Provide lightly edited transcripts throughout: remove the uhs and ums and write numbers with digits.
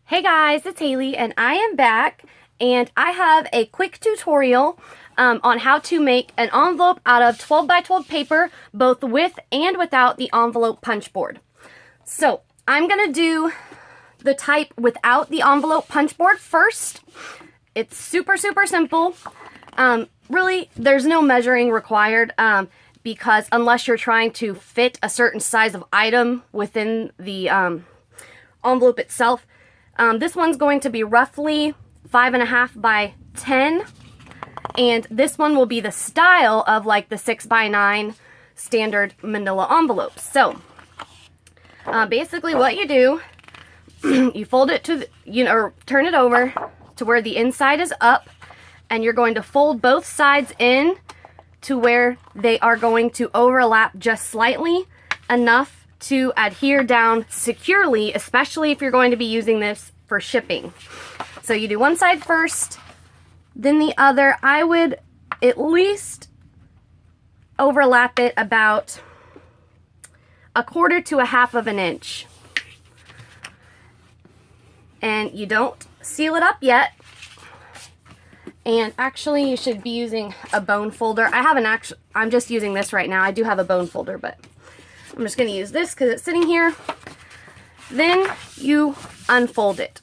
Hey guys, it's Haley and I am back and I have a quick tutorial on how to make an envelope out of 12 by 12 paper, both with and without the envelope punch board. So I'm going to do the type without the envelope punch board first. It's super simple. Really, there's no measuring required because unless you're trying to fit a certain size of item within the envelope itself, this one's going to be roughly 5.5 by 10, and this one will be the style of like the 6 by 9 standard manila envelopes. So basically what you do, you fold it to the, or turn it over to where the inside is up, and you're going to fold both sides in to where they are going to overlap just slightly enough to adhere down securely, especially if you're going to be using this for shipping. So you do one side first, then the other. I would at least overlap it about 1/4 to 1/2 of an inch. And you don't seal it up yet. And actually you should be using a bone folder. I'm just using this right now. I do have a bone folder, but I'm just going to use this because it's sitting here. Then you unfold it.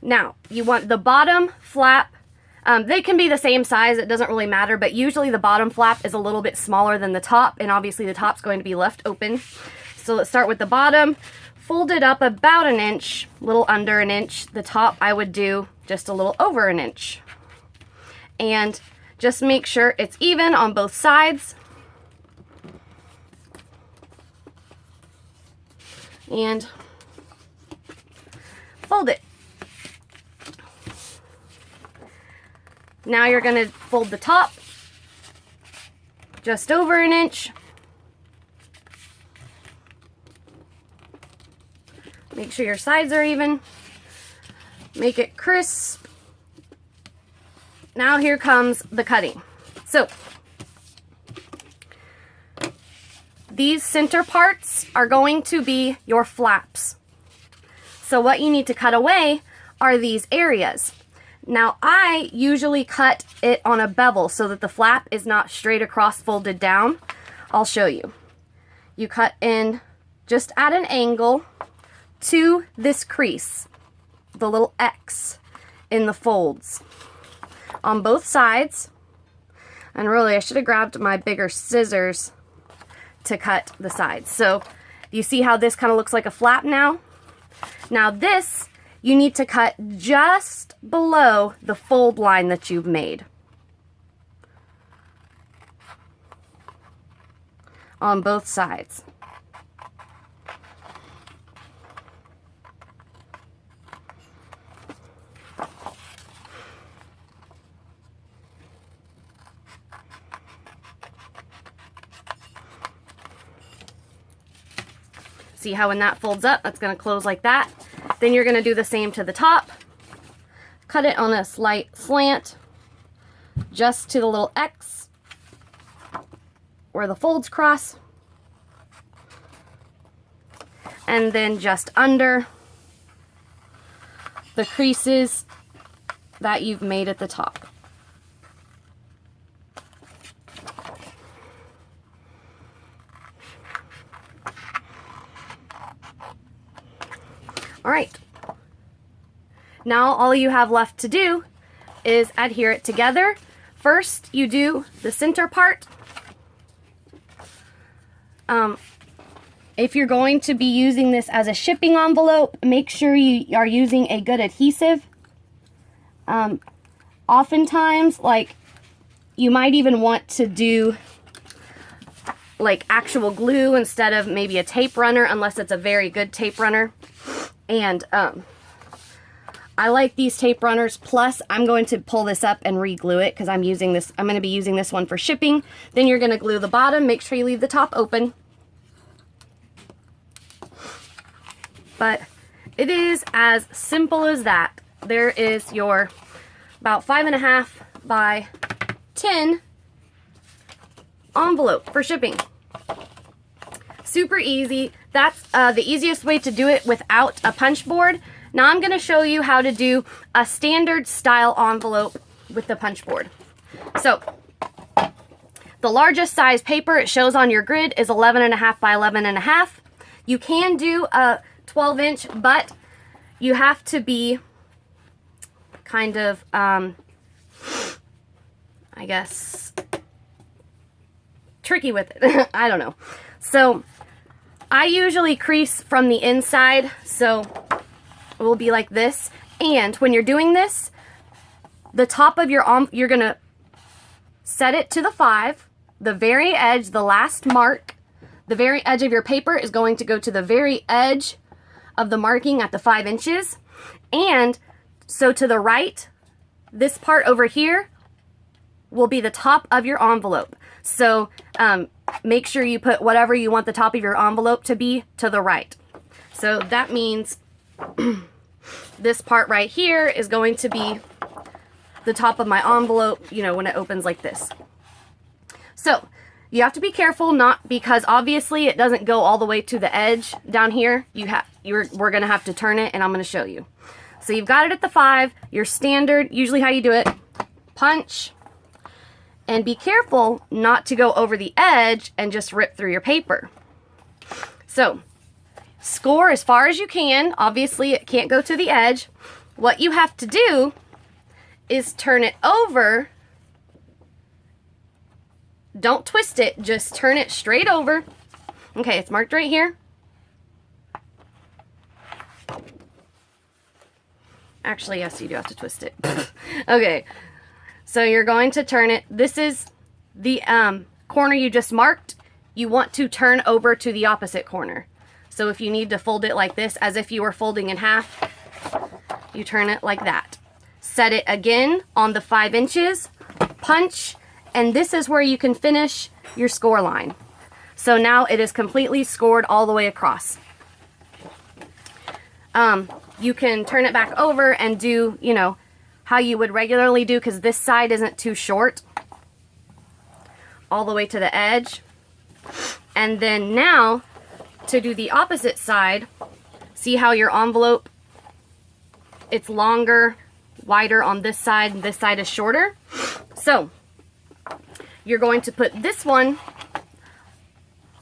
Now, you want the bottom flap. They can be the same size. It doesn't really matter, but usually the bottom flap is a little bit smaller than the top, and obviously the top's going to be left open. So let's start with the bottom. Fold it up about an inch, a little under an inch. The top I would do just a little over an inch. And just make sure it's even on both sides. And fold it. Now you're going to fold the top just over an inch. Make sure your sides are even. Make it crisp. Now here comes the cutting. So these center parts are going to be your flaps. So what you need to cut away are these areas. Now I usually cut it on a bevel so that the flap is not straight across folded down. I'll show you. You cut in just at an angle to this crease, the little X in the folds on both sides. And really I should have grabbed my bigger scissors to cut the sides. So you see how this kind of looks like a flap now? Now this, you need to cut just below the fold line that you've made on both sides. See how when that folds up, that's going to close like that. Then you're going to do the same to the top. Cut it on a slight slant, just to the little X where the folds cross. And then just under the creases that you've made at the top. All right, now all you have left to do is adhere it together. First, you do the center part. If you're going to be using this as a shipping envelope, make sure you are using a good adhesive. Oftentimes, like, you might even want to do like actual glue instead of maybe a tape runner, unless it's a very good tape runner. And I like these tape runners. Plus, I'm going to pull this up and re-glue it because I'm going to be using this one for shipping. Then you're going to glue the bottom. Make sure you leave the top open. But it is as simple as that. There is your about 5.5 by 10 envelope for shipping. Super easy. That's the easiest way to do it without a punch board. Now I'm going to show you how to do a standard style envelope with the punch board. So the largest size paper it shows on your grid is 11.5 by 11.5. You can do a 12-inch, but you have to be kind of, I guess, tricky with it. I don't know. So I usually crease from the inside, so it will be like this. And when you're doing this, the top of your you're gonna set it to the 5, the very edge, the last mark, the very edge of your paper is going to go to the very edge of the marking at the 5 inches. And so to the right, this part over here will be the top of your envelope. So make sure you put whatever you want the top of your envelope to be to the right. So that means this part right here is going to be the top of my envelope, you know, when it opens like this. So you have to be careful, not because obviously it doesn't go all the way to the edge down here. We're gonna have to turn it, and I'm gonna show you. So you've got it at the 5, your standard, usually how you do it, punch, and be careful not to go over the edge and just rip through your paper. So score as far as you can. Obviously it can't go to the edge. What you have to do is turn it over. Don't twist it, just turn it straight over. Okay, it's marked right here. Actually, yes, you do have to twist it. Okay, so you're going to turn it. This is the corner you just marked. You want to turn over to the opposite corner. So if you need to fold it like this, as if you were folding in half, you turn it like that. Set it again on the 5 inches, punch, and this is where you can finish your score line. So now it is completely scored all the way across. You can turn it back over and do, you know, how you would regularly do, because this side isn't too short, all the way to the edge. And then now, to do the opposite side, see how your envelope, it's longer, wider on this side, and this side is shorter. So you're going to put this one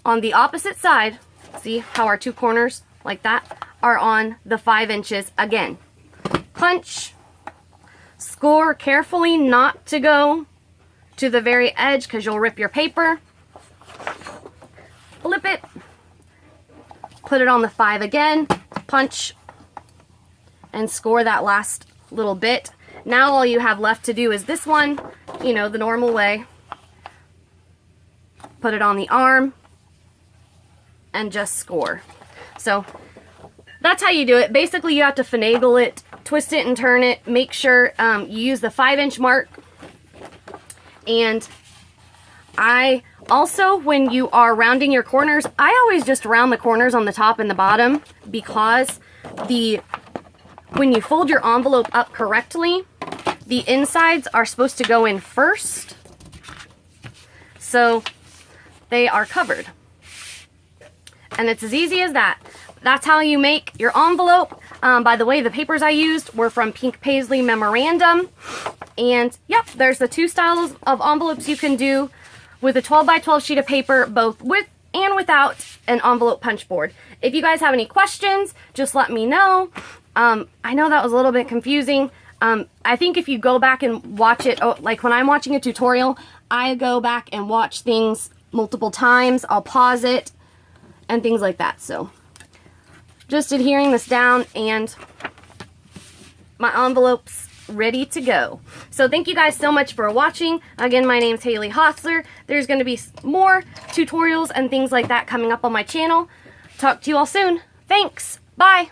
on the opposite side. See how our 2 corners, like that, are on the 5 inches again. Punch, score carefully not to go to the very edge because you'll rip your paper. Flip it, put it on the 5 again, punch, and score that last little bit. Now all you have left to do is this one, you know, the normal way. Put it on the arm and just score. So that's how you do it. Basically, you have to finagle it, twist it and turn it. Make sure you use the 5-inch mark. And I also, when you are rounding your corners, I always just round the corners on the top and the bottom, because when you fold your envelope up correctly, the insides are supposed to go in first, so they are covered. And it's as easy as that. That's how you make your envelope. By the way, the papers I used were from Pink Paisley Memorandum. And yep, there's the 2 styles of envelopes you can do with a 12 by 12 sheet of paper, both with and without an envelope punch board. If you guys have any questions, just let me know. I know that was a little bit confusing. I think if you go back and watch it, like when I'm watching a tutorial, I go back and watch things multiple times. I'll pause it and things like that. So just adhering this down, and my envelope's ready to go. So thank you guys so much for watching. Again, my name's Haley Hossler. There's going to be more tutorials and things like that coming up on my channel. Talk to you all soon. Thanks. Bye.